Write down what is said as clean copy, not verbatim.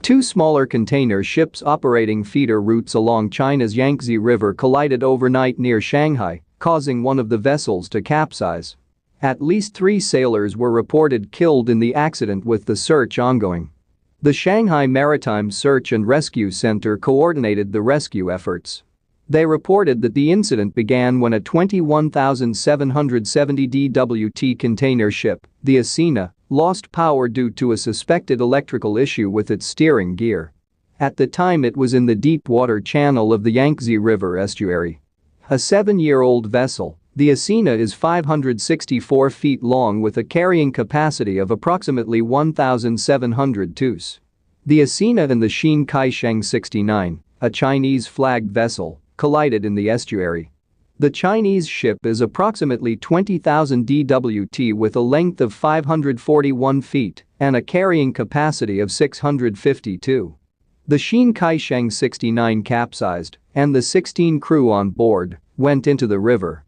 Two smaller container ships operating feeder routes along China's Yangtze River collided overnight near Shanghai, causing one of the vessels to capsize. At least 3 sailors were reported killed in the accident, with the search ongoing. The Shanghai Maritime Search and Rescue Center coordinated the rescue efforts. They reported that the incident began when a 21,770 DWT container ship, the Asina, lost power due to a suspected electrical issue with its steering gear. At the time, it was in the deep water channel of the Yangtze River estuary. A 7-year-old vessel, the Asina is 564 feet long with a carrying capacity of approximately 1,700 TEUs. The Asina and the Shanghai 69, a Chinese-flagged vessel, collided in the estuary. The Chinese ship is approximately 20,000 DWT with a length of 541 feet and a carrying capacity of 652. The Shanghai 69 capsized, and the 16 crew on board went into the river.